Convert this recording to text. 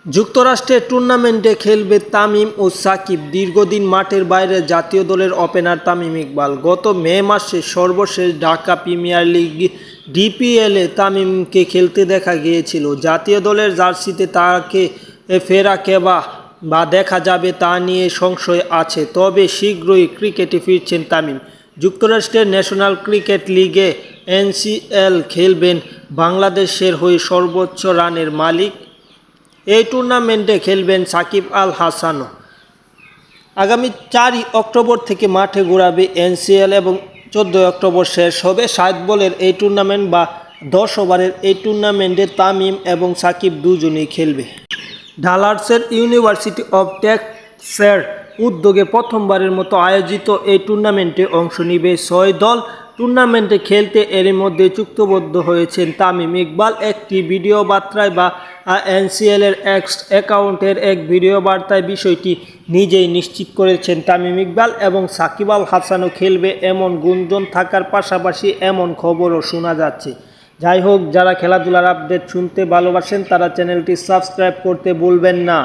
যুক্তরাষ্ট্রের টুর্নামেন্টে খেলবে তামিম ও সাকিব। দীর্ঘদিন মাঠের বাইরে জাতীয় দলের ওপেনার তামিম ইকবাল। গত মে মাসে সর্বশেষ ঢাকা প্রিমিয়ার লিগ ডিপিএলে তামিমকে খেলতে দেখা গিয়েছিল। জাতীয় দলের জার্সিতে তাকে ফেরা কেবা বা দেখা যাবে তা নিয়ে সংশয় আছে, তবে শীঘ্রই ক্রিকেটে ফিরছেন তামিম। যুক্তরাষ্ট্রের ন্যাশনাল ক্রিকেট লিগে এনসিএল খেলবেন বাংলাদেশের হয়ে সর্বোচ্চ রানের মালিক। এই টুর্নামেন্টে খেলবেন সাকিব আল হাসানও। আগামী 4 অক্টোবর থেকে মাঠে গড়াবে এনসিএল এবং 14 অক্টোবর শেষ হবে 60 বলের এই টুর্নামেন্ট বা 10 ওভারের এই টুর্নামেন্টে তামিম এবং সাকিব দুজনেই খেলবে। ডালাসের ইউনিভার্সিটি অব টেক্সাসের উদ্যোগে প্রথমবারের মতো আয়োজিত এই টুর্নামেন্টে অংশ নিবে 6 দল। টুর্নামেন্টে খেলতে এরই মধ্যে চুক্তিবদ্ধ হয়েছেন তামিম ইকবাল। একটি ভিডিও বার্তায় বা এনসিএলের এক্স অ্যাকাউন্টের এক ভিডিও বার্তায় বিষয়টি নিজেই নিশ্চিত করেছেন তামিম ইকবাল, এবং সাকিব আল হাসানও খেলবে এমন গুঞ্জন থাকার পাশাপাশি এমন খবরও শোনা যাচ্ছে। যাই হোক, যারা খেলাধুলার আপডেট শুনতে ভালোবাসেন তারা চ্যানেলটি সাবস্ক্রাইব করতে ভুলবেন না।